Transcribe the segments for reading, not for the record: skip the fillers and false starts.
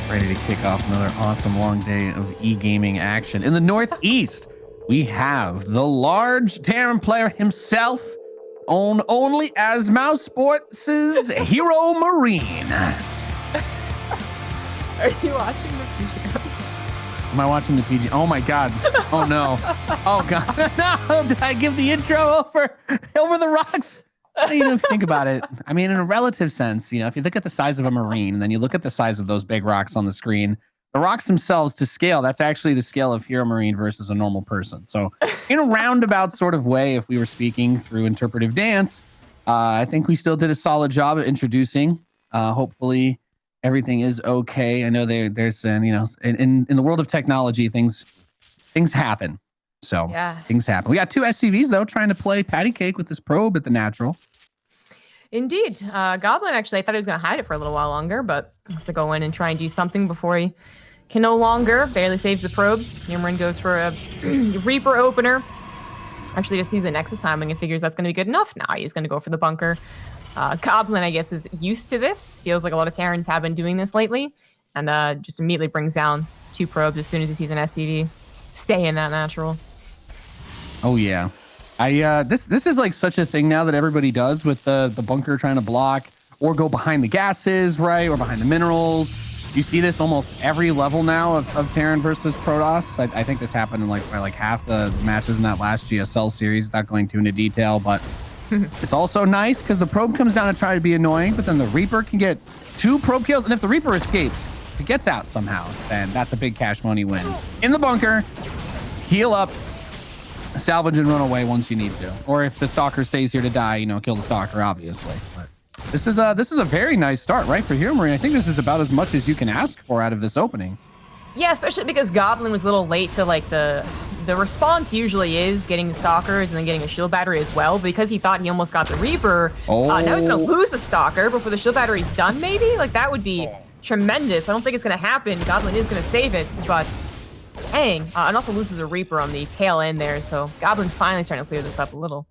Ready to kick off another awesome long day of e-gaming action. In the Northeast, we have the large Terran player himself, owned only as Mouse Sports' HeRoMaRinE. Are you watching the PG? Am I watching the PG? Oh my God. Oh no. Oh God. No, did I give the intro over the rocks? You know, think about it. I mean, in a relative sense, you know, if you look at the size of a marine and then you look at the size of those big rocks on the screen, the rocks themselves to scale, that's actually the scale of HeRoMaRinE versus a normal person. So in a roundabout sort of way, if we were speaking through interpretive dance, I think we still did a solid job at introducing. Hopefully everything is okay. I know there's you know, in the world of technology, things happen. So yeah, things happen. We got two SCVs though, trying to play patty cake with this probe at the natural. Indeed. Goblin, actually, I thought he was going to hide it for a little while longer, but has to go in and try and do something before he can no longer. Barely saves the probe. HeRoMaRinE goes for a Reaper opener. Actually just sees a Nexus timing and figures that's going to be good enough. Now he's going to go for the bunker. Goblin, I guess, is used to this. Feels like a lot of Terrans have been doing this lately. And just immediately brings down two probes as soon as he sees an SCV. Stay in that natural. Oh, yeah. This is like such a thing now that everybody does with the bunker trying to block or go behind the gases, right? Or behind the minerals. You see this almost every level now of Terran versus Protoss. I think this happened in like half the matches in that last GSL series, without going too into detail, but it's also nice because the probe comes down to try to be annoying, but then the Reaper can get two probe kills. And if the Reaper escapes, if it gets out somehow, then that's a big cash money win. In the bunker, heal up, salvage and run away once you need to, or if the stalker stays here to die, you know, kill the stalker, obviously. But this is a very nice start, right, for HeRoMaRinE. I think this is about as much as you can ask for out of this opening. Yeah, especially because Goblin was a little late to like the response usually is getting the stalkers and then getting a shield battery as well, because he thought he almost got the Reaper. Now he's gonna lose the stalker before the shield battery's done, maybe. Like that would be tremendous. I don't think it's gonna happen. Goblin is gonna save it, but dang, and also loses a Reaper on the tail end there, so Goblin finally starting to clear this up a little.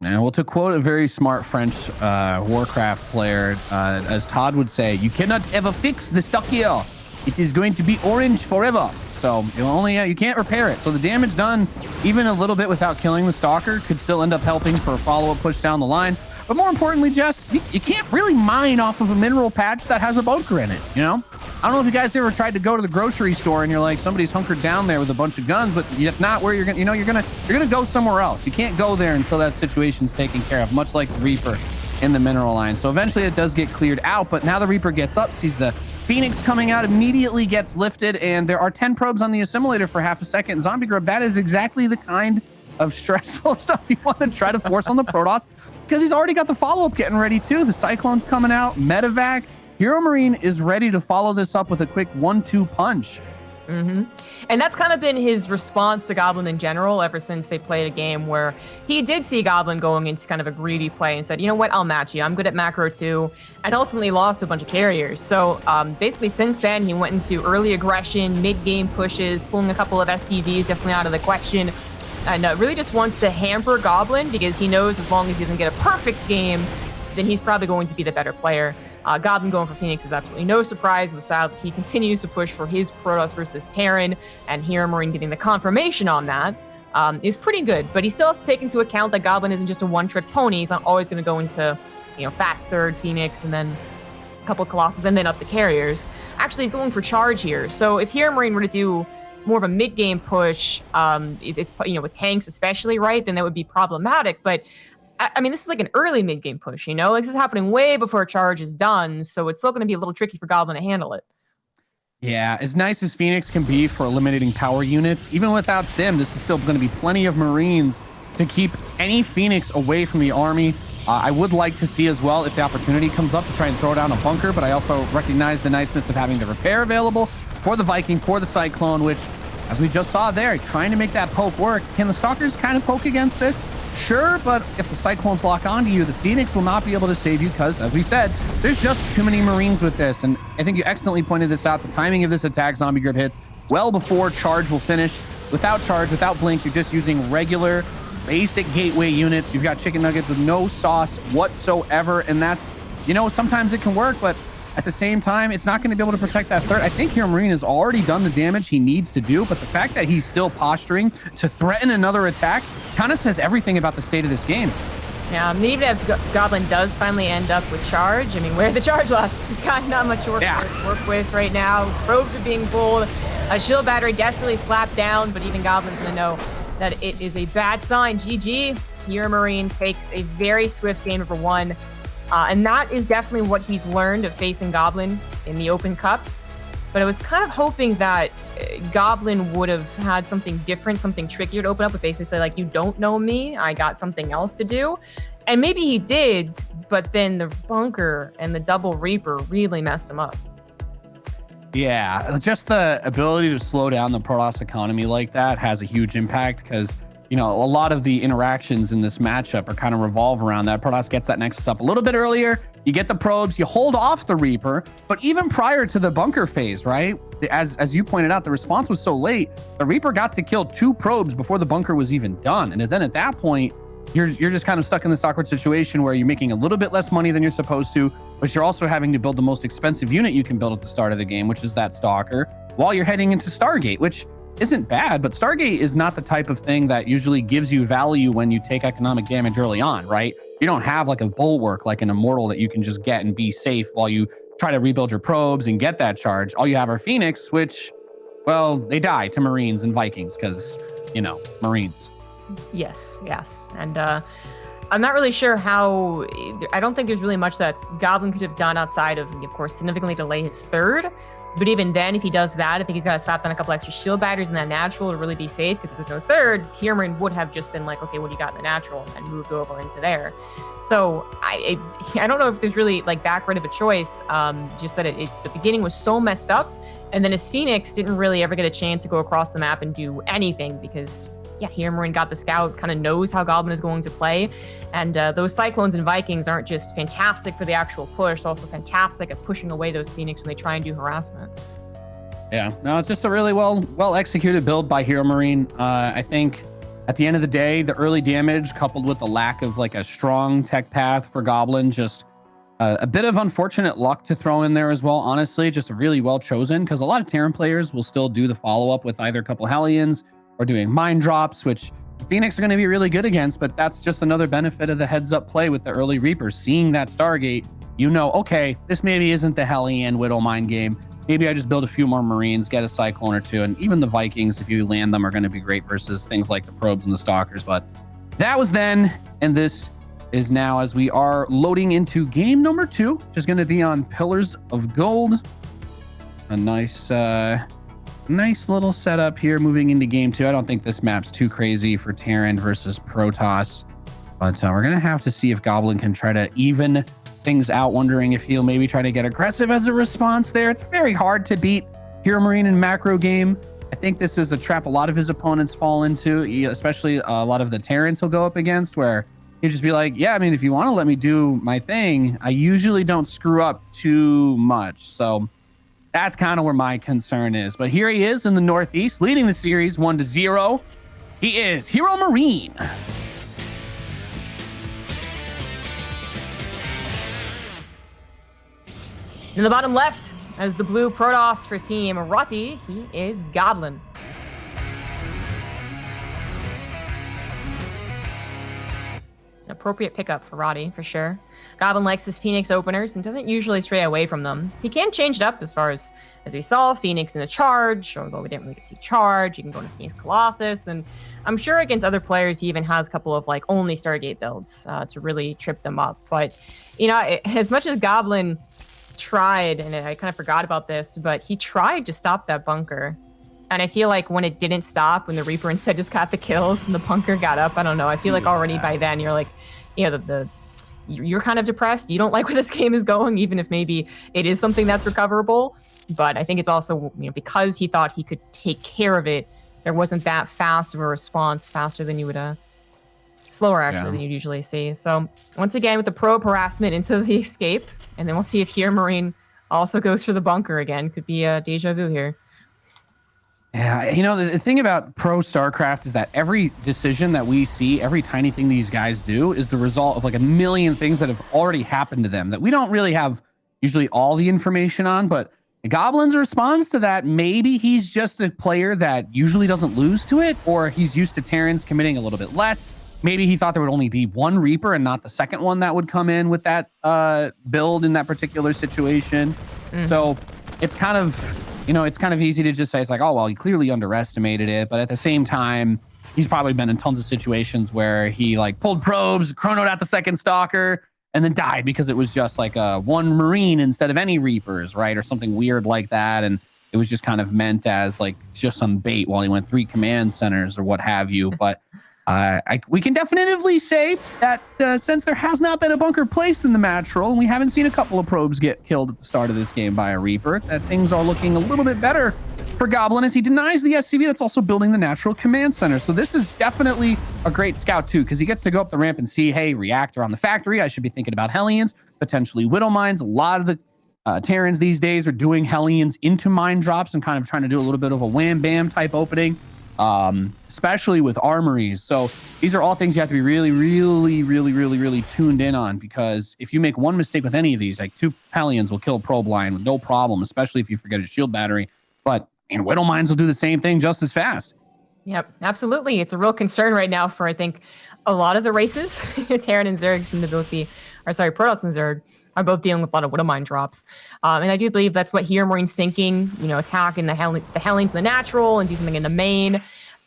And well, to quote a very smart French Warcraft player, as Todd would say, you cannot ever fix the stalker. It is going to be orange forever. So you can't repair it. So the damage done, even a little bit without killing the stalker, could still end up helping for a follow-up push down the line. But more importantly, Jess, you can't really mine off of a mineral patch that has a bunker in it, you know? I don't know if you guys ever tried to go to the grocery store and you're like, somebody's hunkered down there with a bunch of guns, but that's not where you're gonna, you know, you're gonna go somewhere else. You can't go there until that situation's taken care of, much like the Reaper in the mineral line. So eventually it does get cleared out, but now the Reaper gets up, sees the Phoenix coming out, immediately gets lifted, and there are 10 probes on the assimilator for half a second. Zombie Grub, that is exactly the kind of stressful stuff you want to try to force on the Protoss, because he's already got the follow-up getting ready too. The Cyclone's coming out, medevac. HeRoMaRinE is ready to follow this up with a quick 1-2 punch. And that's kind of been his response to Goblin in general ever since they played a game where he did see Goblin going into kind of a greedy play and said, you know what, I'll match you. I'm good at macro too, and ultimately lost to a bunch of carriers. So basically since then, he went into early aggression, mid-game pushes, pulling a couple of STVs definitely out of the question, and really just wants to hamper Goblin because he knows as long as he doesn't get a perfect game, then he's probably going to be the better player. Goblin going for Phoenix is absolutely no surprise. The style he continues to push for his Protoss versus Terran, and HeRoMaRinE getting the confirmation on that is pretty good. But he still has to take into account that Goblin isn't just a one-trick pony. He's not always going to go into, you know, fast third Phoenix and then a couple of Colossus and then up to carriers. Actually, he's going for charge here. So if HeRoMaRinE were to do more of a mid-game push, it's, you know, with tanks especially, right, then that would be problematic. But I mean, this is like an early mid-game push, you know? Like, this is happening way before a charge is done, so it's still going to be a little tricky for Goblin to handle it. Yeah, as nice as Phoenix can be for eliminating power units, even without Stim, this is still going to be plenty of Marines to keep any Phoenix away from the army. I would like to see as well if the opportunity comes up to try and throw down a bunker, but I also recognize the niceness of having the repair available for the Viking, for the Cyclone, which, as we just saw there, trying to make that poke work. Can the Stalkers kind of poke against this? Sure, but if the Cyclones lock onto you, the Phoenix will not be able to save you because, as we said, there's just too many Marines with this. And I think you excellently pointed this out. The timing of this attack, Zombie Grip hits well before charge will finish. Without charge, without blink, you're just using regular, basic gateway units. You've got chicken nuggets with no sauce whatsoever. And that's, you know, sometimes it can work, but At the same time, it's not going to be able to protect that third. I think HeRoMaRinE has already done the damage he needs to do, but the fact that he's still posturing to threaten another attack kind of says everything about the state of this game. Yeah, even if Goblin does finally end up with charge, I mean, where are the charge lots? He's got not much work with right now. Probes are being pulled. A shield battery desperately slapped down, but even Goblin's going to know that it is a bad sign. GG. HeRoMaRinE takes a very swift game number 1. And that is definitely what he's learned of facing Goblin in the open cups. But I was kind of hoping that Goblin would have had something different, something trickier to open up, but basically say, like, you don't know me, I got something else to do. And maybe he did, but then the bunker and the double Reaper really messed him up. Yeah, just the ability to slow down the Protoss economy like that has a huge impact because, you know, a lot of the interactions in this matchup are kind of revolve around that. Protoss gets that Nexus up a little bit earlier. You get the probes, you hold off the Reaper, but even prior to the bunker phase, right? As you pointed out, the response was so late. The Reaper got to kill 2 probes before the bunker was even done. And then at that point, you're just kind of stuck in this awkward situation where you're making a little bit less money than you're supposed to, but you're also having to build the most expensive unit you can build at the start of the game, which is that Stalker, while you're heading into Stargate, which isn't bad, but Stargate is not the type of thing that usually gives you value when you take economic damage early on, right? You don't have like a bulwark like an Immortal that you can just get and be safe while you try to rebuild your probes and get that charge. All you have are Phoenix, which, well, they die to Marines and Vikings because, you know, Marines. Yes. And I'm not really sure how. I don't think there's really much that Goblin could have done outside of course, significantly delay his third. But even then, if he does that, I think he's got to slap down a couple extra shield batteries in that natural to really be safe. Because if there's no third, HeRoMaRinE would have just been like, okay, what do you got in the natural, and moved over into there. So I don't know if there's really like that great of a choice. Just that the beginning was so messed up, and then his Phoenix didn't really ever get a chance to go across the map and do anything because. Yeah, HeRoMaRinE got the scout, kind of knows how Goblin is going to play. And those Cyclones and Vikings aren't just fantastic for the actual push, they're also fantastic at pushing away those Phoenix when they try and do harassment. Yeah, no, it's just a really well executed build by HeRoMaRinE. I think at the end of the day, the early damage coupled with the lack of like a strong tech path for Goblin, just a bit of unfortunate luck to throw in there as well. Honestly, just really well chosen because a lot of Terran players will still do the follow-up with either a couple Hellions or doing mine drops, which Phoenix are going to be really good against, but that's just another benefit of the heads-up play with the early Reapers. Seeing that Stargate, you know, okay, this maybe isn't the Hellion Widow mine game. Maybe I just build a few more Marines, get a Cyclone or 2, and even the Vikings, if you land them, are going to be great versus things like the Probes and the Stalkers. But that was then, and this is now as we are loading into game number 2, which is going to be on Pillars of Gold. A nice little setup here moving into game 2. I don't think this map's too crazy for Terran versus Protoss, but we're going to have to see if Goblin can try to even things out, wondering if he'll maybe try to get aggressive as a response there. It's very hard to beat HeRoMaRinE in macro game. I think this is a trap a lot of his opponents fall into, especially a lot of the Terrans he'll go up against, where he'll just be like, yeah, I mean, if you want to let me do my thing, I usually don't screw up too much. So that's kind of where my concern is. But here he is in the Northeast, leading the series 1-0. He is HeRoMaRinE. In the bottom left, as the blue Protoss for Team Rotty, he is Goblin. An appropriate pickup for Rotty, for sure. Goblin likes his Phoenix openers and doesn't usually stray away from them. He can change it up as far as we saw, Phoenix in the charge, although we didn't really get to see charge. You can go into Phoenix Colossus, and I'm sure against other players, he even has a couple of like only Stargate builds to really trip them up. But, you know, as much as Goblin tried, and I kind of forgot about this, but he tried to stop that bunker. And I feel like when it didn't stop, when the Reaper instead just got the kills and the bunker got up, I don't know. I feel like already by then you're like, you know, you're kind of depressed. You don't like where this game is going, even if maybe it is something that's recoverable. But I think it's also, you know, because he thought he could take care of it, there wasn't that fast of a response, faster than you would, slower actually than you'd usually see. So once again, with the probe harassment into the escape, and then we'll see if HeRoMaRinE also goes for the bunker again. Could be a deja vu here. Yeah, you know, the thing about pro StarCraft is that every decision that we see, every tiny thing these guys do is the result of like a million things that have already happened to them that we don't really have usually all the information on, but the Goblin's response to that, maybe he's just a player that usually doesn't lose to it, or he's used to Terrans committing a little bit less. Maybe he thought there would only be one Reaper and not the second one that would come in with that build in that particular situation. So it's kind of, you know, it's kind of easy to just say, it's like, oh, well, he clearly underestimated it. But at the same time, he's probably been in tons of situations where he like pulled probes, chronoed out the second Stalker, and then died because it was just like one Marine instead of any Reapers, right? Or something weird like that. And it was just kind of meant as like just some bait while he went 3 command centers or what have you. But we can definitively say that since there has not been a bunker placed in the match roll, and we haven't seen a couple of probes get killed at the start of this game by a Reaper, that things are looking a little bit better for Goblin as he denies the SCV that's also building the natural command center. So this is definitely a great scout too, because he gets to go up the ramp and see, hey, reactor on the factory. I should be thinking about Hellions, potentially Widow Mines. A lot of the Terrans these days are doing Hellions into mine drops and kind of trying to do a little bit of a wham bam type opening. Especially with armories. So these are all things you have to be really tuned in on, because if you make one mistake with any of these, like 2 Hellions will kill probe line with no problem, especially if you forget a shield battery. But Widow Mines will do the same thing just as fast. Yep, absolutely. It's a real concern right now for, I think, a lot of the races. Terran and Zerg seem to both be, or sorry, Protoss and Zerg are both dealing with a lot of Widow Mine drops. And I do believe that's what HeRoMaRiNE's thinking, you know, attack in the Hellions in the natural and do something in the main.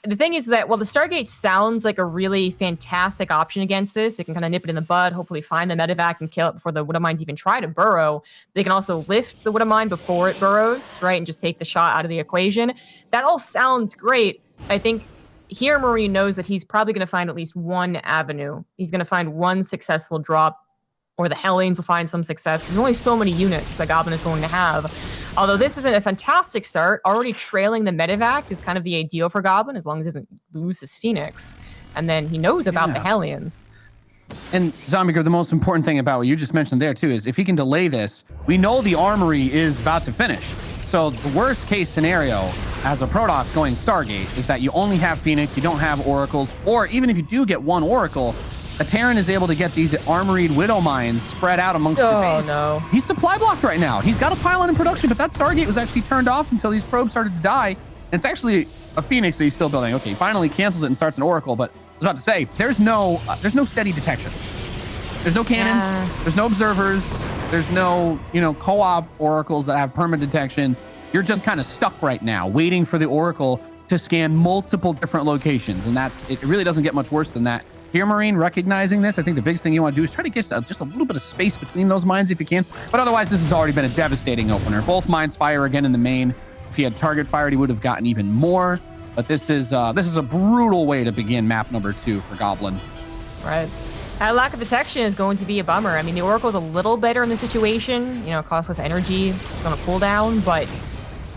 The thing is that while the Stargate sounds like a really fantastic option against this, it can kind of nip it in the bud, hopefully find the medevac and kill it before the Widow Mines even try to burrow. They can also lift the Widow Mine before it burrows, right, and just take the shot out of the equation. That all sounds great. I think HeRoMaRiNE knows that he's probably going to find at least one avenue. He's going to find one successful drop, or the Hellions will find some success, because there's only so many units the Goblin is going to have. Although this isn't a fantastic start, already trailing the medevac is kind of the ideal for Goblin, as long as he doesn't lose his Phoenix. And then he knows about the Hellions. And Zombie Girl, the most important thing about what you just mentioned there too is if he can delay this, we know the armory is about to finish. So the worst case scenario as a Protoss going Stargate is that you only have Phoenix, you don't have Oracles, or even if you do get one Oracle, a Terran is able to get these armoried Widow Mines spread out amongst the base. No. He's supply blocked right now. He's got a pylon in production, but that Stargate was actually turned off until these probes started to die. And it's actually a Phoenix that he's still building. Okay, he finally cancels it and starts an Oracle, but I was about to say, there's no steady detection. There's no cannons, there's no observers, there's no, co-op Oracles that have permanent detection. You're just kind of stuck right now, waiting for the Oracle to scan multiple different locations. And it really doesn't get much worse than that. HeRoMaRiNE recognizing this, I think the biggest thing you want to do is try to get just a little bit of space between those mines if you can. But otherwise, this has already been a devastating opener. Both mines fire again in the main. If he had target fired, he would have gotten even more. But this is a brutal way to begin map number 2 for Goblin. Right. That lack of detection is going to be a bummer. I mean, the Oracle's a little better in the situation. It costs less energy. It's on a cooldown. But,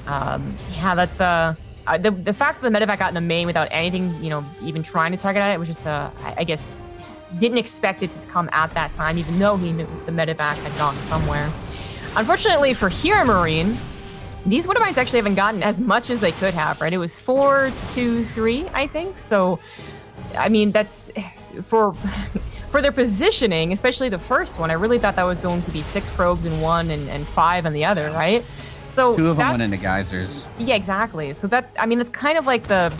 that's... The fact that the medevac got in the main without anything, even trying to target at it was just, I guess, didn't expect it to come at that time, even though he knew the medevac had gone somewhere. Unfortunately for HeRoMaRiNE, these Widow Mines actually haven't gotten as much as they could have, right? It was 4, 2, 3, I think. So, I mean, that's for their positioning, especially the first one. I really thought that was going to be 6 probes in one and 5 in the other, right? So 2 of them went into geysers. Yeah, exactly. So that's kind of like the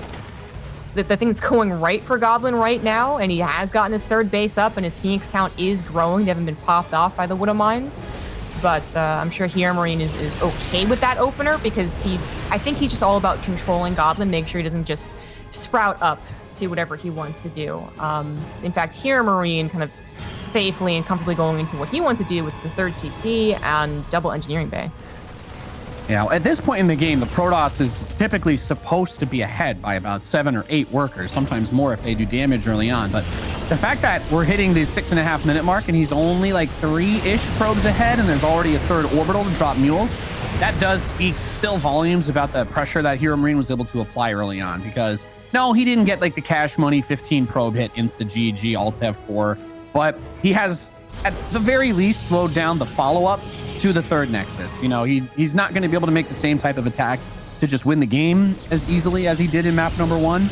thing that's going right for Goblin right now, and he has gotten his 3rd base up, and his Phoenix count is growing. They haven't been popped off by the Widow Mines, but I'm sure HeRoMaRiNE is okay with that opener, because I think he's just all about controlling Goblin, make sure he doesn't just sprout up to whatever he wants to do. In fact, HeRoMaRiNE kind of safely and comfortably going into what he wants to do with the 3rd CC and double engineering bay. At this point in the game, the Protoss is typically supposed to be ahead by about 7 or 8 workers, sometimes more if they do damage early on. But the fact that we're hitting the 6.5 minute mark and he's only like 3-ish probes ahead and there's already a 3rd orbital to drop mules, that does speak still volumes about the pressure that HeRoMaRiNE was able to apply early on. Because no, he didn't get like the cash money 15 probe hit insta GG alt F4, but he has at the very least slowed down the follow-up to the 3rd Nexus. He's not going to be able to make the same type of attack to just win the game as easily as he did in map number 1.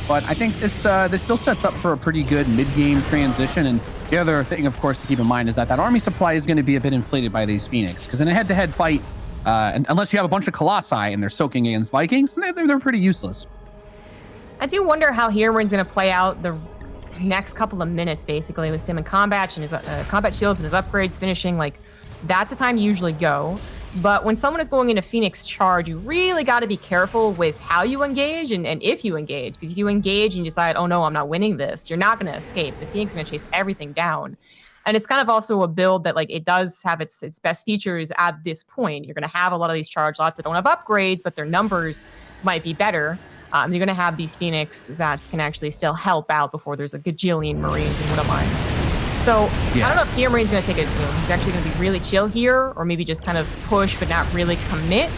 But I think this still sets up for a pretty good mid-game transition. And The other thing, of course, to keep in mind is that army supply is going to be a bit inflated by these Phoenix, because in a head-to-head fight, and unless you have a bunch of Colossi and they're soaking against Vikings, they're pretty useless. I do wonder how HeRoMaRiNE's going to play out the next couple of minutes, basically, with him in combat and his combat shields and his upgrades finishing. Like, that's the time you usually go. But when someone is going into Phoenix charge, you really got to be careful with how you engage and if you engage. Because if you engage and you decide, oh no, I'm not winning this, you're not going to escape. The Phoenix is going to chase everything down. And it's kind of also a build that, like, it does have its best features at this point. You're going to have a lot of these charge lots that don't have upgrades, but their numbers might be better. You're going to have these Phoenix that can actually still help out before there's a gajillion Marines and Widow Mines. So yeah. I don't know if HeRoMaRiNE's going to take it. He's actually going to be really chill here, or maybe just kind of push but not really commit.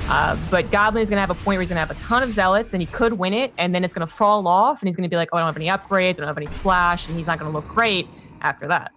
But Goblin is going to have a point where he's going to have a ton of Zealots, and he could win it, and then it's going to fall off, and he's going to be like, oh, I don't have any upgrades, I don't have any splash, and he's not going to look great after that.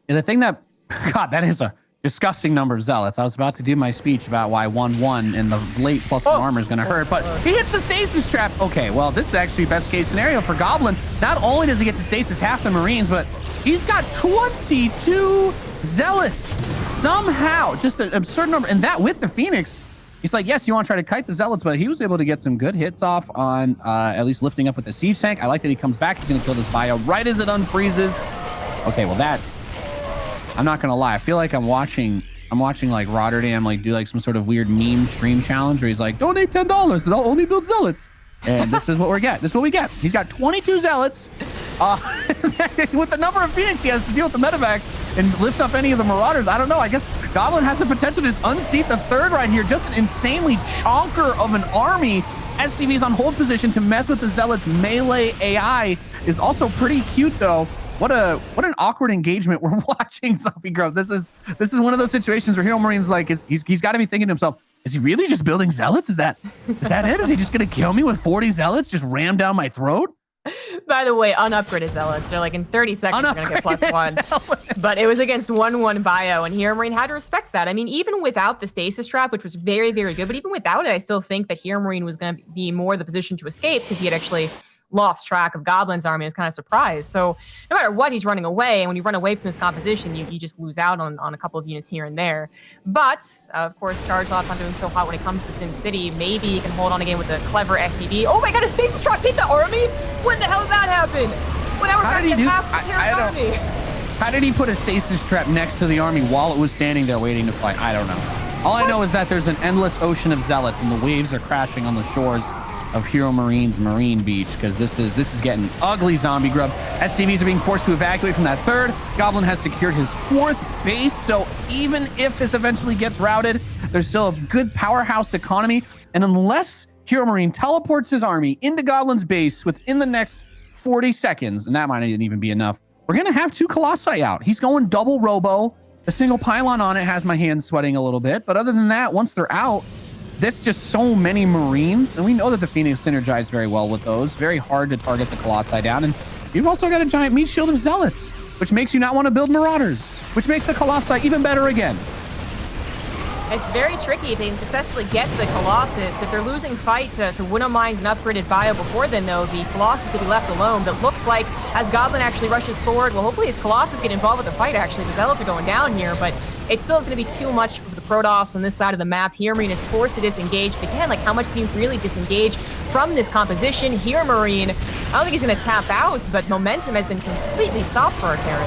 And the thing that, God, that is a disgusting number of Zealots. I was about to do my speech about why 1-1 in the late +1 armor is going to hurt, but he hits the stasis trap. Okay, well, this is actually best case scenario for Goblin. Not only does he get to stasis half the Marines, but he's got 22 Zealots somehow. Just an absurd number. And that with the Phoenix, he's like, yes, you want to try to kite the Zealots, but he was able to get some good hits off on at least lifting up with the siege tank. I like that he comes back. He's going to kill this bio right as it unfreezes. Okay, well, that, I'm not gonna lie, I feel like I'm watching like Rotterdam like do like some sort of weird meme stream challenge where he's like, donate $10 and I'll only build Zealots. And this is what we get. This is what we get. He's got 22 Zealots. With the number of Phoenix he has to deal with the medevacs and lift up any of the Marauders. I don't know. I guess Goblin has the potential to just unseat the third right here. Just an insanely chonker of an army. SCV's on hold position to mess with the Zealots. Melee AI is also pretty cute though. What an awkward engagement we're watching, Zombie Grove. This is one of those situations where HeRoMaRiNE's like, he's got to be thinking to himself, is he really just building Zealots? Is that it? Is he just gonna kill me with 40 Zealots, just ram down my throat? By the way, unupgraded Zealots. They're like in 30 seconds you're gonna get +1. Zealots. But it was against 1-1 bio, and HeRoMaRiNE had to respect that. I mean, even without the stasis trap, which was very, very good, but even without it, I still think that HeRoMaRiNE was gonna be more the position to escape because he had actually lost track of Goblin's army. I was kind of surprised. So no matter what, he's running away, and when you run away from this composition, you just lose out on a couple of units here and there. But of course, Charge Lot's not doing so hot when it comes to Sim City. Maybe he can hold on again with a clever SCV. Oh my god, a stasis trap hit the army? When the hell did that happen? Well, now we're back to half the army. How did he put a stasis trap next to the army while it was standing there waiting to fight? I don't know. All I know is that there's an endless ocean of Zealots, and the waves are crashing on the shores of HeRoMaRiNE's Marine Beach, because this is getting ugly, Zombie Grub. SCVs are being forced to evacuate from that third. Goblin has secured his fourth base, so even if this eventually gets routed, there's still a good powerhouse economy, and unless HeRoMaRiNE teleports his army into Goblin's base within the next 40 seconds, and that might not even be enough, we're gonna have two Colossi out. He's going double robo. A single pylon on it has my hands sweating a little bit, but other than that, once they're out, that's just so many Marines, and we know that the Phoenix synergize very well with those. Very hard to target the Colossi down, and you've also got a giant meat shield of Zealots, which makes you not want to build Marauders, which makes the Colossi even better again. It's very tricky if they can successfully get to the Colossus. If they're losing fight to Widow Mines and upgraded bio before then, though, the Colossus could be left alone. But looks like as Goblin actually rushes forward, well, hopefully his Colossus get involved with the fight, actually. The Zealots are going down here, but it still is going to be too much for the Protoss on this side of the map. HeRoMaRiNE is forced to disengage. But again, like, how much can you really disengage from this composition? HeRoMaRiNE, I don't think he's going to tap out, but momentum has been completely stopped for our Terran.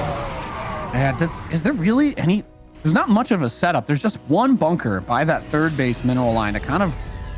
Yeah, is there really any... There's not much of a setup. There's just one bunker by that third base mineral line to kind of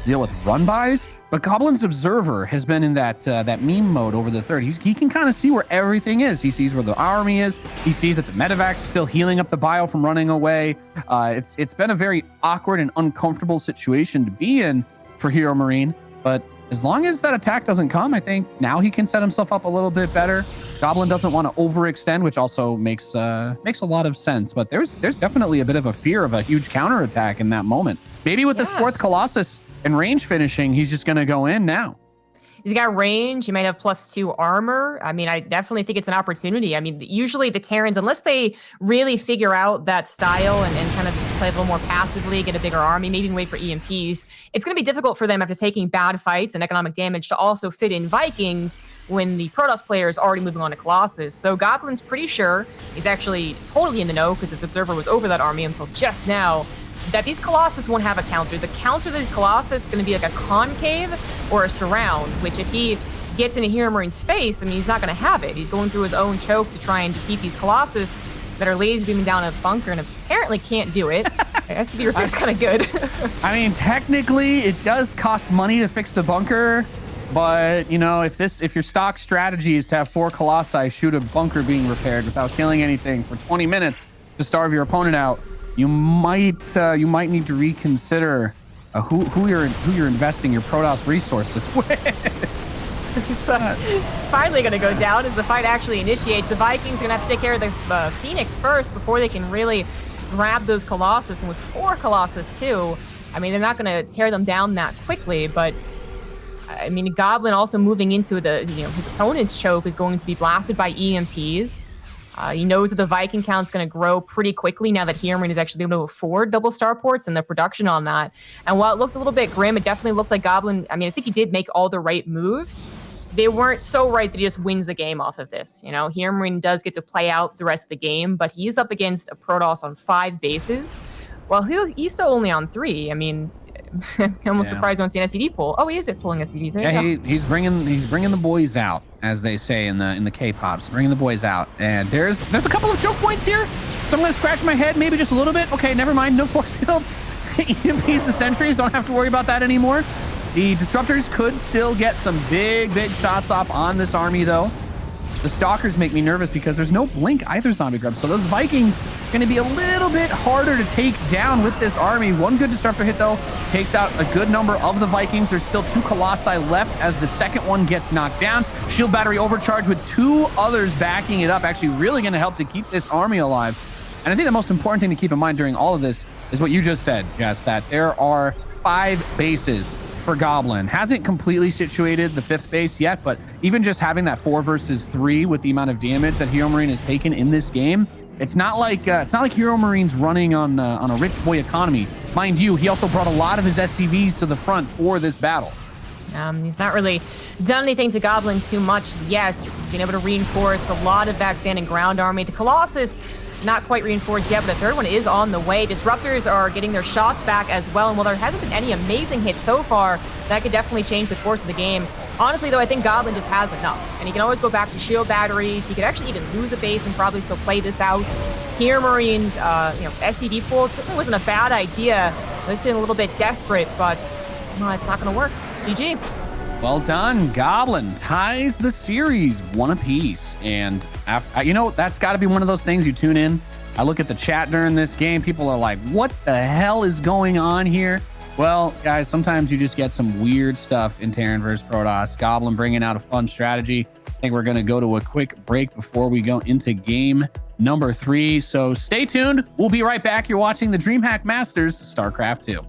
deal with run bys. But Goblin's Observer has been in that meme mode over the third. He can kind of see where everything is. He sees where the army is. He sees that the medevacs are still healing up the bio from running away. It's been a very awkward and uncomfortable situation to be in for HeRoMaRiNE. But as long as that attack doesn't come, I think now he can set himself up a little bit better. Goblin doesn't want to overextend, which also makes a lot of sense. But there's definitely a bit of a fear of a huge counterattack in that moment. Maybe with this fourth Colossus and range finishing, he's just going to go in now. He's got range. He might have +2 armor. I mean, I definitely think it's an opportunity. I mean, usually the Terrans, unless they really figure out that style and kind of just play a little more passively, get a bigger army, maybe even wait for EMPs. It's going to be difficult for them after taking bad fights and economic damage to also fit in Vikings when the Protoss player is already moving on to Colossus. So Goblin's pretty sure, he's actually totally in the know because his observer was over that army until just now, that these Colossus won't have a counter. The counter to these Colossus is going to be like a concave or a surround, which if he gets into HeRoMaRiNE's face, I mean, he's not going to have it. He's going through his own choke to try and defeat these Colossus that are laser beaming down a bunker and apparently can't do it. SCV repair's kind of good. I mean, technically, it does cost money to fix the bunker, but, you know, if your stock strategy is to have 4 Colossi shoot a bunker being repaired without killing anything for 20 minutes to starve your opponent out, you might need to reconsider who you're investing your Protoss resources with. He's finally going to go down as the fight actually initiates. The Vikings are going to have to take care of the Phoenix first before they can really grab those Colossus. And with 4 Colossus too, I mean, they're not going to tear them down that quickly. But I mean, Goblin also moving into his opponent's choke is going to be blasted by EMPs. He knows that the Viking count's going to grow pretty quickly now that HeRoMaRiNE is actually able to afford double starports and the production on that. And while it looked a little bit grim, it definitely looked like Goblin, I mean, I think he did make all the right moves. They weren't so right that he just wins the game off of this. You know, HeRoMaRiNE does get to play out the rest of the game, but he's up against a Protoss on 5 bases. Well, he's still only on 3. I mean, I'm almost surprised I don't see an SCD pull. Oh, he is pulling SCDs. Yeah, he's bringing the boys out, as they say in the K-pops, bringing the boys out. And there's a couple of choke points here, so I'm gonna scratch my head maybe just a little bit. Okay, never mind, no force fields. EMPs, the sentries, don't have to worry about that anymore. The disruptors could still get some big shots off on this army, though. The stalkers make me nervous because there's no blink either, zombie grub. So those Vikings are going to be a little bit harder to take down with this army. One good disruptor hit, though, takes out a good number of the Vikings. There's still 2 Colossi left as the second one gets knocked down. Shield battery overcharged with 2 others backing it up. Actually really going to help to keep this army alive. And I think the most important thing to keep in mind during all of this is what you just said, Jess, that there are 5 bases for Goblin. Hasn't completely situated the 5th base yet, but even just having that 4 versus 3 with the amount of damage that HeRoMaRiNE has taken in this game, it's not like HeRoMaRiNE's running on a rich boy economy. Mind you, he also brought a lot of his SCVs to the front for this battle. He's not really done anything to Goblin too much yet. Being able to reinforce a lot of that standing ground army. The Colossus not quite reinforced yet, but the 3rd one is on the way. Disruptors are getting their shots back as well, and while there hasn't been any amazing hits so far, that could definitely change the course of the game. Honestly, though, I think Goblin just has enough, and he can always go back to shield batteries. He could actually even lose a base and probably still play this out. HeRoMaRiNE's SCD pull certainly wasn't a bad idea. It's been a little bit desperate, but no, it's not going to work. GG. Well done. Goblin ties the series 1 apiece. And, that's got to be one of those things you tune in. I look at the chat during this game. People are like, what the hell is going on here? Well, guys, sometimes you just get some weird stuff in Terran vs. Protoss. Goblin bringing out a fun strategy. I think we're going to go to a quick break before we go into game number 3. So stay tuned. We'll be right back. You're watching the DreamHack Masters StarCraft 2.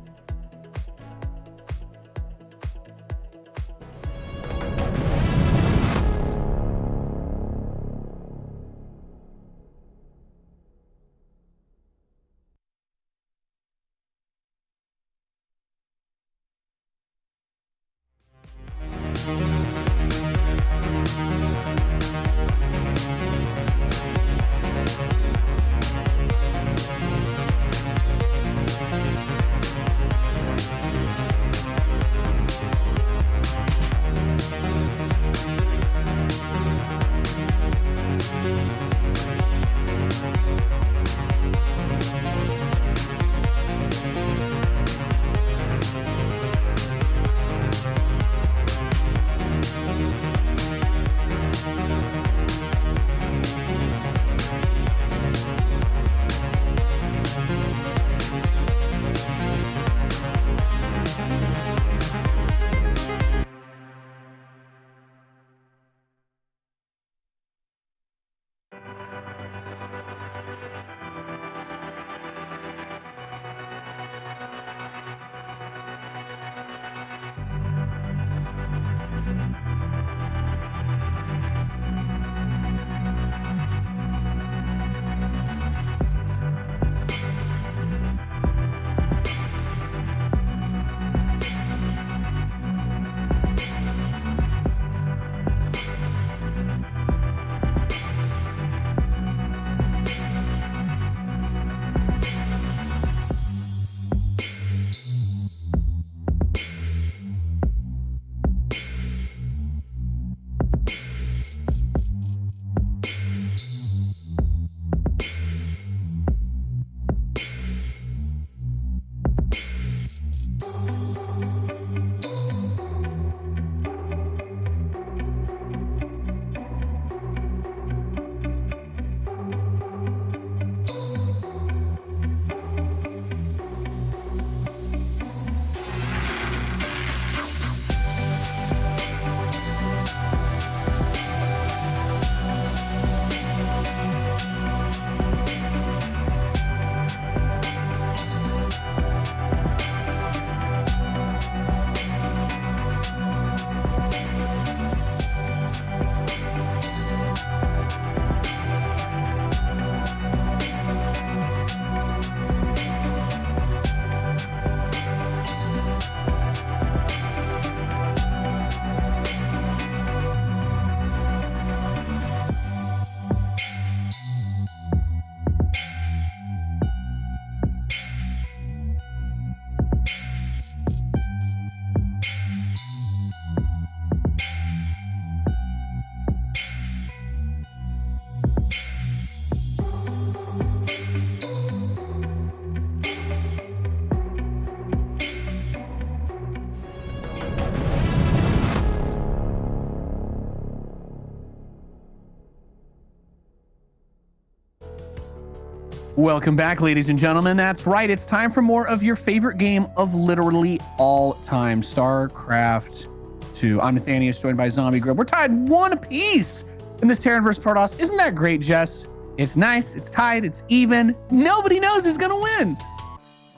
Welcome back, ladies and gentlemen. That's right. It's time for more of your favorite game of literally all time, StarCraft 2. I'm Nathanius, joined by Zombie Grub. We're tied 1 apiece in this Terran vs. Protoss. Isn't that great, Jess? It's nice. It's tied. It's even. Nobody knows who's going to win.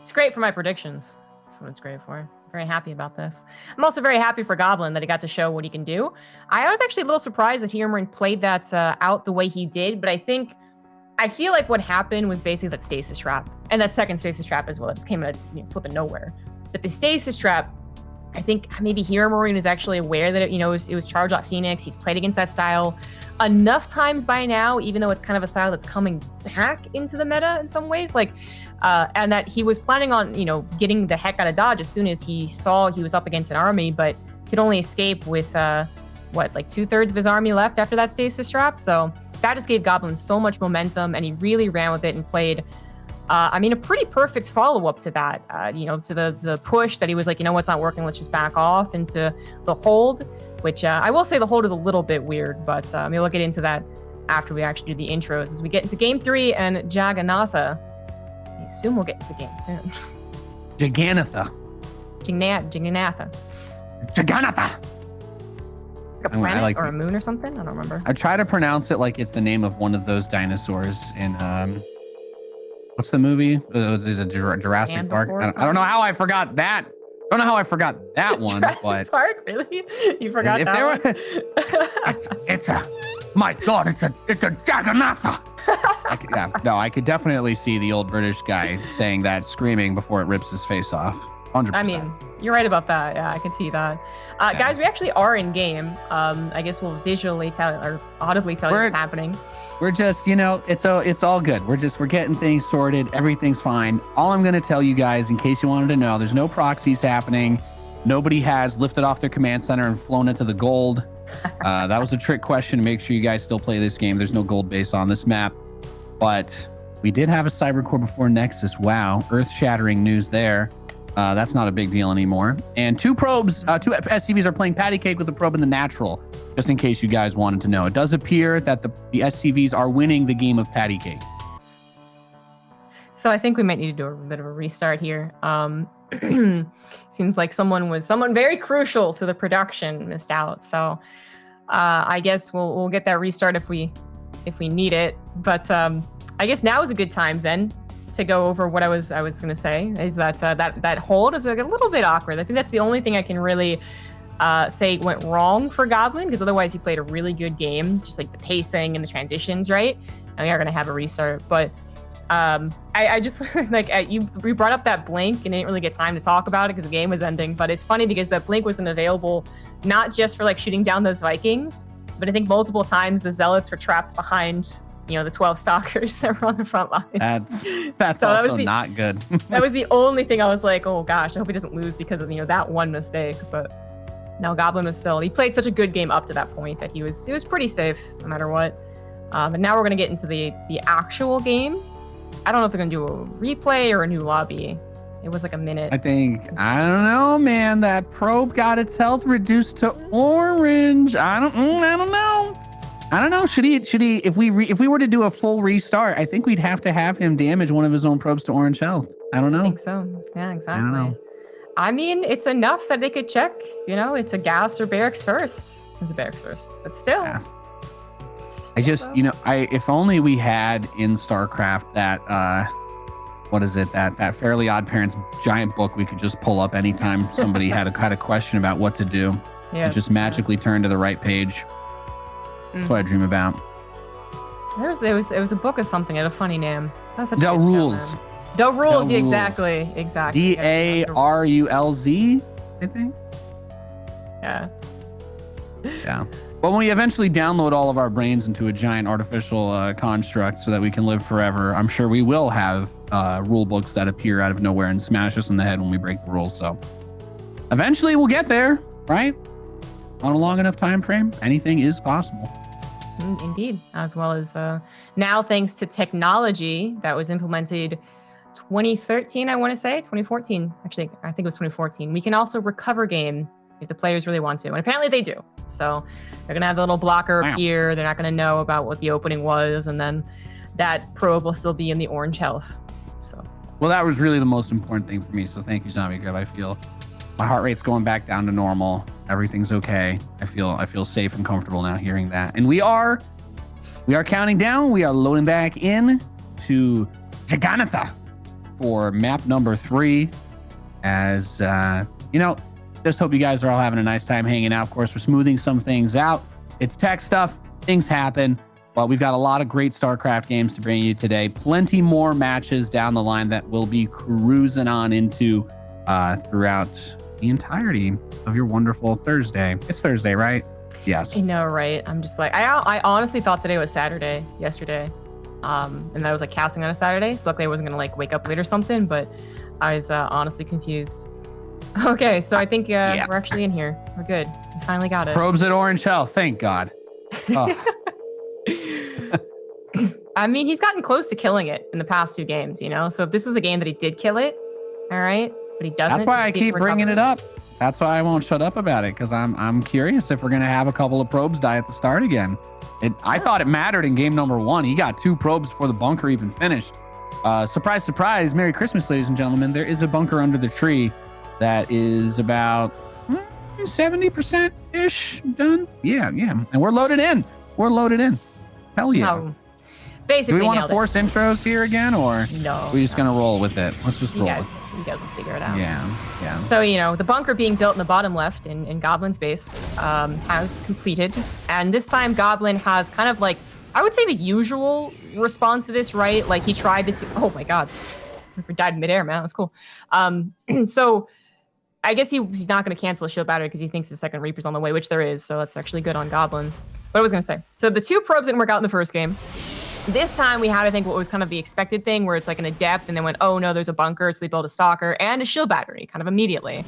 It's great for my predictions. That's what it's great for. Very happy about this. I'm also very happy for Goblin that he got to show what he can do. I was actually a little surprised that HeRoMaRinE played that out the way he did, but I feel like what happened was basically that stasis trap and that second stasis trap as well. It just came out of flipping nowhere. But the stasis trap, I think maybe HeRoMaRinE is actually aware that it was Charge Out Phoenix. He's played against that style enough times by now, even though it's kind of a style that's coming back into the meta in some ways. And that he was planning on getting the heck out of Dodge as soon as he saw he was up against an army, but could only escape with like 2/3 of his army left after that stasis trap. So that just gave Goblin so much momentum, and he really ran with it and played, a pretty perfect follow-up to that, to the push that he was like, what's not working, let's just back off, into the hold, which I will say the hold is a little bit weird, but we'll get into that after we actually do the intros. As we get into Game 3 and Jagannatha, I assume we'll get into game soon. Jagannatha. Jagannatha. Like a planet or a moon or something? I don't remember. I try to pronounce it like it's the name of one of those dinosaurs in what's the movie? Is it Jurassic Park? I don't know how I forgot that. I don't know how I forgot that one. Jurassic Park, really? You forgot that one? It's a my God! It's a Jagannatha. I could definitely see the old British guy saying that, screaming before it rips his face off. 100%. I mean, you're right about that. Yeah, I can see that. Guys, we actually are in game. I guess we'll visually tell or audibly tell you what's happening. We're just, it's all good. We're getting things sorted. Everything's fine. All I'm going to tell you guys, in case you wanted to know, there's no proxies happening. Nobody has lifted off their command center and flown into the gold. That was a trick question. Make sure you guys still play this game. There's no gold base on this map. But we did have a cybercore before Nexus. Wow. Earth-shattering news there. That's not a big deal anymore. And two SCVs are playing patty cake with a probe in the natural, just in case you guys wanted to know. It does appear that the SCVs are winning the game of patty cake. So I think we might need to do a bit of a restart here. Seems like someone very crucial to the production missed out. So I guess we'll get that restart if we need it. But I guess now is a good time then to go over what I was gonna say, is that hold is like a little bit awkward. I think that's the only thing I can really say went wrong for Goblin, because otherwise he played a really good game, just like the pacing and the transitions, right? And we are gonna have a restart, but I just we brought up that blink and didn't really get time to talk about it because the game was ending. But it's funny because that blink wasn't available not just for like shooting down those Vikings, but I think multiple times the Zealots were trapped behind the 12 stalkers that were on the front line. That's so also not good. That was the only thing I was like, oh gosh, I hope he doesn't lose because of that one mistake. But no, Goblin he played such a good game up to that point that he was pretty safe no matter what. But now we're gonna get into the actual game. I don't know if they're gonna do a replay or a new lobby. It was like a minute. I don't know, man. That probe got its health reduced to orange. I don't know. Should he? If we were to do a full restart, I think we'd have to have him damage one of his own probes to orange health. I don't know. I think so. Yeah, exactly. I don't know. I mean, it's enough that they could check. It's a gas or barracks first. It's a barracks first, but still. Yeah. If only we had in StarCraft that that Fairly Odd Parents giant book we could just pull up anytime somebody had a question about what to do. Yeah. And just magically turn to the right page. That's what I dream about. It was a book or something. It had a funny name. Del Rules. Del Rules. Exactly. DARULZ, I think. Yeah. Yeah. But when we eventually download all of our brains into a giant artificial construct so that we can live forever, I'm sure we will have rule books that appear out of nowhere and smash us in the head when we break the rules. So eventually we'll get there, right? On a long enough time frame, anything is possible. Indeed. As well as now, thanks to technology that was implemented 2013, I want to say, 2014. Actually, I think it was 2014. We can also recover game if the players really want to. And apparently they do. So they're going to have the little blocker appear. They're not going to know about what the opening was. And then that probe will still be in the orange health. So. Well, that was really the most important thing for me. So thank you, Zombie Grub. I feel my heart rate's going back down to normal. Everything's okay. I feel safe and comfortable now hearing that. And we are counting down. We are loading back in to Jagannatha for map number 3. As just hope you guys are all having a nice time hanging out. Of course, we're smoothing some things out. It's tech stuff. Things happen. But we've got a lot of great StarCraft games to bring you today. Plenty more matches down the line that we'll be cruising on into throughout the entirety of your wonderful Thursday. It's Thursday, right? Yes. I know, right? I'm just like, I honestly thought today was Saturday yesterday. And I was like casting on a Saturday. So luckily I wasn't going to like wake up late or something, but I was honestly confused. Okay, so I think we're actually in here. We're good. We finally got it. Probes at orange health. Thank God. Oh. I mean, he's gotten close to killing it in the past 2 games, So if this is the game that he did kill it, all right, but he doesn't. That's why I keep bringing it up. That's why I won't shut up about it, because I'm curious if we're gonna have a couple of probes die at the start again. I thought it mattered in game number 1. He got 2 probes before the bunker even finished. Surprise, surprise! Merry Christmas, ladies and gentlemen. There is a bunker under the tree that is about 70% ish done. Yeah, and we're loaded in. Hell yeah. No. Basically, do we want to force intros here again, or no? We're just gonna roll with it. Let's just roll. You guys will figure it out. Yeah. So the bunker being built in the bottom left in Goblin's base has completed, and this time Goblin has kind of like, I would say, the usual response to this, right? Like he tried to. Oh my God, Reaper died midair, man. That was cool. So I guess he's not going to cancel a shield battery because he thinks the second Reaper's on the way, which there is. So that's actually good on Goblin. What I was going to say. So the 2 probes didn't work out in the first game. This time we had, I think, what was kind of the expected thing, where it's like an adept, and then went, oh no, there's a bunker, so they built a stalker and a shield battery kind of immediately.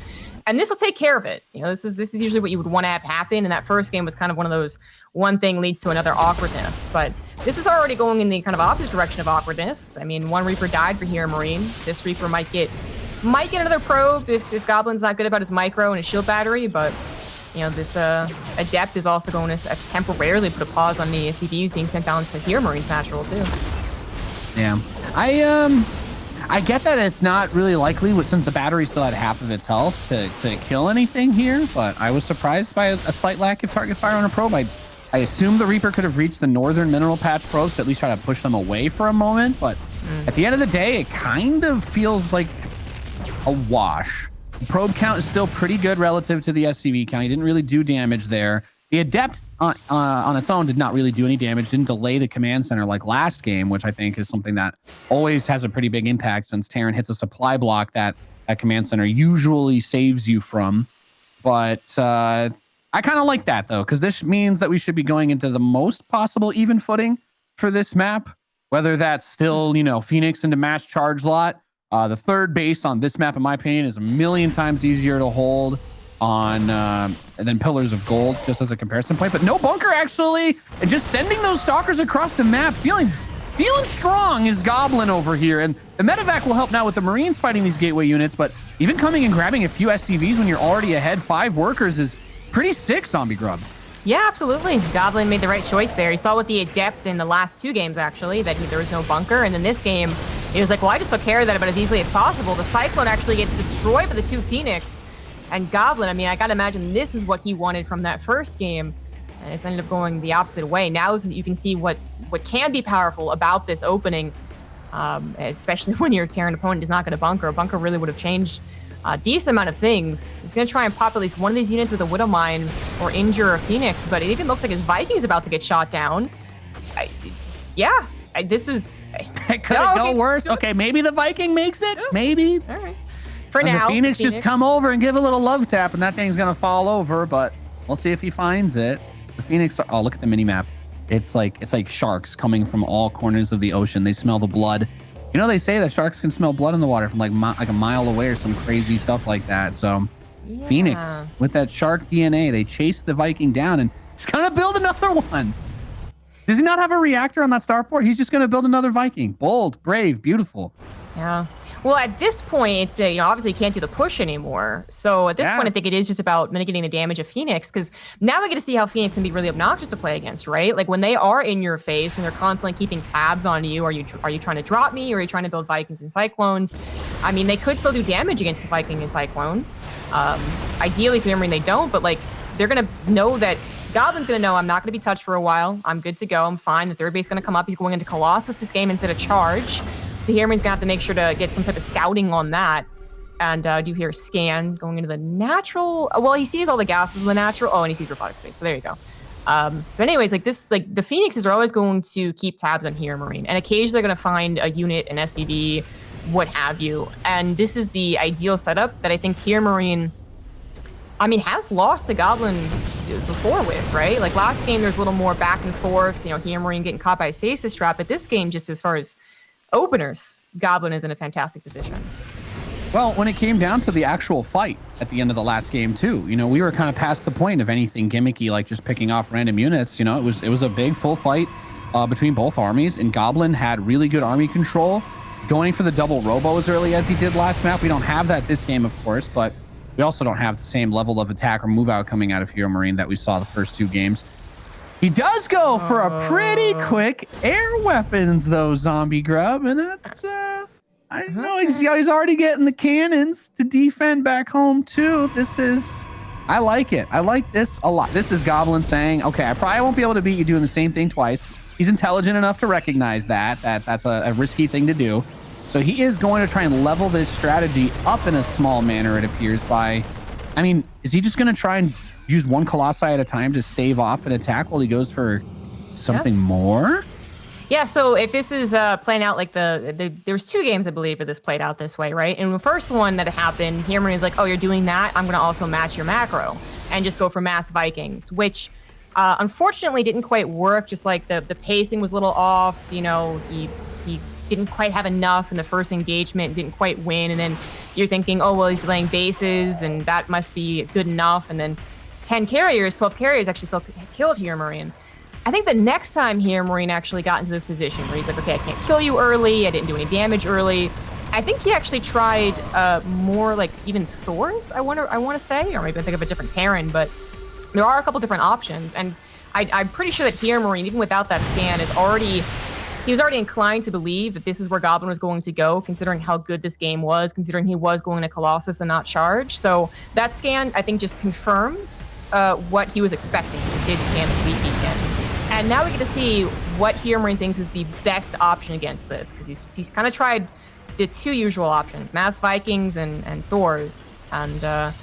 And this will take care of it. This is usually what you would want to have happen. And that first game was kind of one of those one thing leads to another awkwardness. But this is already going in the kind of opposite direction of awkwardness. I mean, 1 Reaper died for HeRoMaRinE. This Reaper might get another probe if Goblin's not good about his micro and his shield battery, but this adept is also going to temporarily put a pause on the CVs being sent down to HeRoMaRiNE's natural too. Yeah, I get that it's not really likely, since the battery still had half of its health, to kill anything here, but I was surprised by a slight lack of target fire on a probe. I assumed the Reaper could have reached the northern mineral patch probes to at least try to push them away for a moment, but at the end of the day, it kind of feels like a wash. The probe count is still pretty good relative to the SCV count. He didn't really do damage there. The Adept on its own did not really do any damage, didn't delay the command center like last game, which I think is something that always has a pretty big impact, since Terran hits a supply block that command center usually saves you from. But I kind of like that, though, because this means that we should be going into the most possible even footing for this map, whether that's still, Phoenix into match charge lot. The third base on this map, in my opinion, is a million times easier to hold on than Pillars of Gold, just as a comparison point. But no bunker, actually, and just sending those stalkers across the map, feeling strong is Goblin over here. And the medevac will help now with the Marines fighting these gateway units, but even coming and grabbing a few SCVs when you're already ahead 5 workers is pretty sick, Zombie Grub. Yeah, absolutely. Goblin made the right choice there. He saw with the Adept in the last 2 games, actually, that there was no bunker. And then this game, he was like, well, I just took care of that about as easily as possible. The Cyclone actually gets destroyed by the 2 Phoenix. And Goblin, I mean, I gotta imagine this is what he wanted from that first game. And it's ended up going the opposite way. Now you can see what can be powerful about this opening, especially when your Terran opponent is not going to bunker. A bunker really would have changed a decent amount of things. He's going to try and pop at least one of these units with a Widow Mine or injure a Phoenix, but it even looks like his Viking's about to get shot down. This is... Could it go worse? Okay, maybe the Viking makes it. Maybe. All right. For now. The Phoenix just come over and give a little love tap, and that thing's going to fall over, but we'll see if he finds it. The Phoenix... Oh, look at the mini-map. It's like sharks coming from all corners of the ocean. They smell the blood. They say that sharks can smell blood in the water from like a mile away or some crazy stuff like that. So yeah. Phoenix, with that shark DNA, they chase the Viking down, and he's going to build another one. Does he not have a reactor on that starport? He's just going to build another Viking. Bold, brave, beautiful. Yeah. Well, at this point, it's obviously you can't do the push anymore. So at this point, I think it is just about mitigating the damage of Phoenix, because now we get to see how Phoenix can be really obnoxious to play against, right? Like when they are in your face, when they're constantly keeping tabs on you, are you trying to drop me, or are you trying to build Vikings and Cyclones? I mean, they could still do damage against the Viking and Cyclone. Ideally, for HeRoMaRinE, they don't, but like they're gonna know that Goblin's gonna know I'm not gonna be touched for a while. I'm good to go. I'm fine. The third base is gonna come up. He's going into Colossus this game instead of Charge. So HeRoMaRinE's gonna have to make sure to get some type of scouting on that. And do hear scan going into the natural. Well, he sees all the gases in the natural. Oh, and he sees robotic space. So there you go. But anyways, like the Phoenixes are always going to keep tabs on HeRoMaRinE, and occasionally they're gonna find a unit, an SCV, what have you. And this is the ideal setup that I think HeRoMaRinE, I mean, has lost to Goblin before with, right? Like last game, there's a little more back and forth, HeRoMaRinE getting caught by a stasis trap. But this game, just as far as openers, Goblin is in a fantastic position. Well, when it came down to the actual fight at the end of the last game too, we were kind of past the point of anything gimmicky, like just picking off random units. It was a big full fight between both armies, and Goblin had really good army control, going for the double robo as early as he did last map. We don't have that this game, of course, but we also don't have the same level of attack or move out coming out of HeRoMaRinE that we saw the first two games. He does go for a pretty quick air weapons, though, Zombie Grub, and that's I know he's already getting the cannons to defend back home too. I like it. I like this a lot. This is Goblin saying, okay, I probably won't be able to beat you doing the same thing twice. He's intelligent enough to recognize that's a risky thing to do. So he is going to try and level this strategy up in a small manner, it appears, by, I mean, is he just going to try and use one Colossi at a time to stave off an attack while he goes for something more? Yeah, so if this is playing out like there was two games, I believe, where this played out this way, right? And the first one that happened, HeRoMaRinE is like, oh, you're doing that? I'm going to also match your macro and just go for mass Vikings, which unfortunately didn't quite work. Just like the pacing was a little off. He didn't quite have enough in the first engagement, didn't quite win. And then you're thinking, oh, well, he's laying bases and that must be good enough. And then 12 carriers actually still killed HeRoMaRinE. I think the next time HeRoMaRinE actually got into this position where he's like, okay, I can't kill you early, I didn't do any damage early. I think he actually tried more like even Thors, I want to say, or maybe I think of a different Terran, but there are a couple different options. And I'm pretty sure that HeRoMaRinE, even without that scan, he was already inclined to believe that this is where Goblin was going to go, considering how good this game was, considering he was going to Colossus and not Charge. So that scan, I think, just confirms what he was expecting. He did scan the weak beacon. And now we get to see what HeRoMaRinE thinks is the best option against this, because he's kind of tried the two usual options, Mass Vikings and Thors. And I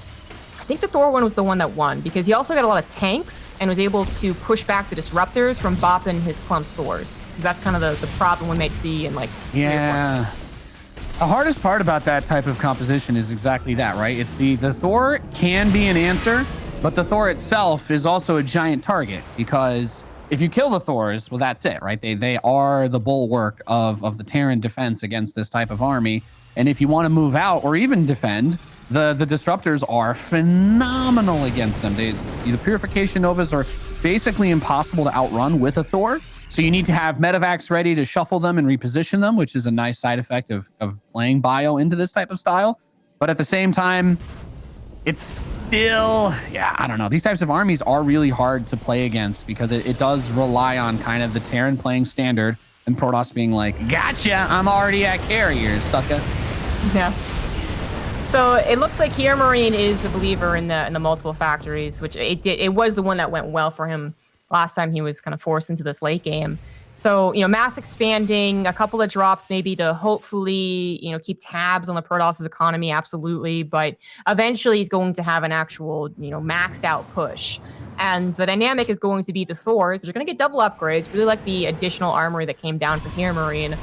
think the Thor one was the one that won, because he also got a lot of tanks and was able to push back the disruptors from bopping his clumped Thors. Because that's kind of the problem we might see in like... Yeah. The hardest part about that type of composition is exactly that, right? It's the Thor can be an answer, but the Thor itself is also a giant target, because if you kill the Thors, well, that's it, right? They are the bulwark of the Terran defense against this type of army. And if you want to move out or even defend, the disruptors are phenomenal against them. The Purification Novas are basically impossible to outrun with a Thor. So you need to have Medivacs ready to shuffle them and reposition them, which is a nice side effect of playing bio into this type of style. But at the same time, it's still, yeah, I don't know. These types of armies are really hard to play against, because it does rely on kind of the Terran playing standard and Protoss being like, gotcha, I'm already at carriers, sucker. Yeah. So it looks like HeRoMaRinE is a believer in the multiple factories, which it was the one that went well for him last time he was kind of forced into this late game. So, mass expanding, a couple of drops maybe to hopefully, keep tabs on the Protoss' economy, absolutely. But eventually he's going to have an actual, maxed out push. And the dynamic is going to be the Thors, which are going to get double upgrades, really like the additional armory that came down for HeRoMaRinE,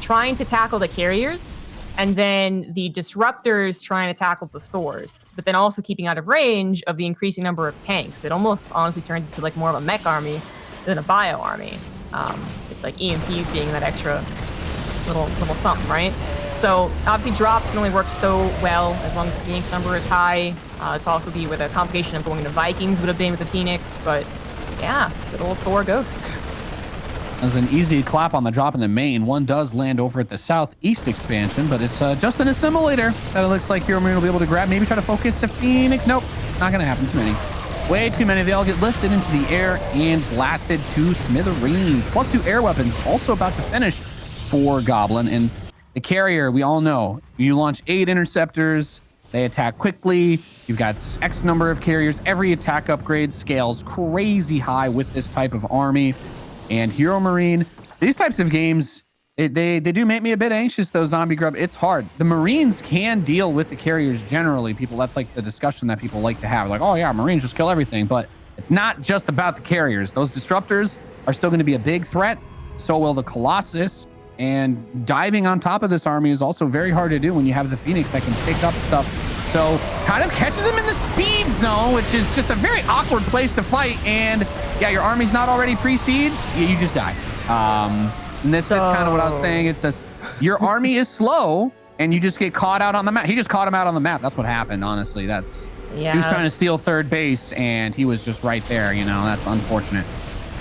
trying to tackle the carriers, and then the disruptors trying to tackle the Thors, but then also keeping out of range of the increasing number of tanks. It almost honestly turns into like more of a mech army than a bio army. With like EMPs being that extra little something, right? So obviously drops can only work so well as long as the Phoenix number is high. It's also be with a complication of going to Vikings would have been with the Phoenix, but yeah, good old Thor Ghost. as an easy clap on the drop in the main. One does land over at the southeast expansion, but it's just an assimilator that it looks like HeRoMaRinE will be able to grab. Maybe try to focus the Phoenix. Nope, not going to happen. Too many. Way too many. They all get lifted into the air and blasted to smithereens. +2 air weapons also about to finish for Goblin. And the carrier, we all know, you launch 8 interceptors. They attack quickly. You've got X number of carriers. Every attack upgrade scales crazy high with this type of army. And HeRoMaRinE, these types of games, they do make me a bit anxious, though, Zombie Grub. It's hard. The Marines can deal with the carriers generally. People, that's like the discussion that people like to have. Like, oh, yeah, Marines just kill everything. But it's not just about the carriers. Those disruptors are still going to be a big threat. So will the Colossus. And diving on top of this army is also very hard to do when you have the Phoenix that can pick up stuff. So kind of catches him in the speed zone, which is just a very awkward place to fight. And yeah, your army's not already pre-sieged, you just die. And this is kind of what I was saying. It's just your army is slow and you just get caught out on the map. He just caught him out on the map. That's what happened, honestly. That's He was trying to steal third base and he was just right there, you know. That's unfortunate.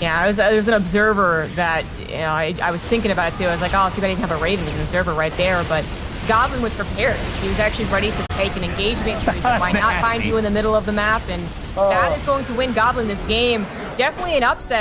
Yeah, there's an observer that, you know, I was thinking about it too. I was like, oh, too bad I didn't have a Raven. There's an observer right there, but Goblin was prepared. He was actually ready to take an engagement. So he's like, why not find you in the middle of the map? And that is going to win Goblin this game. Definitely an upset.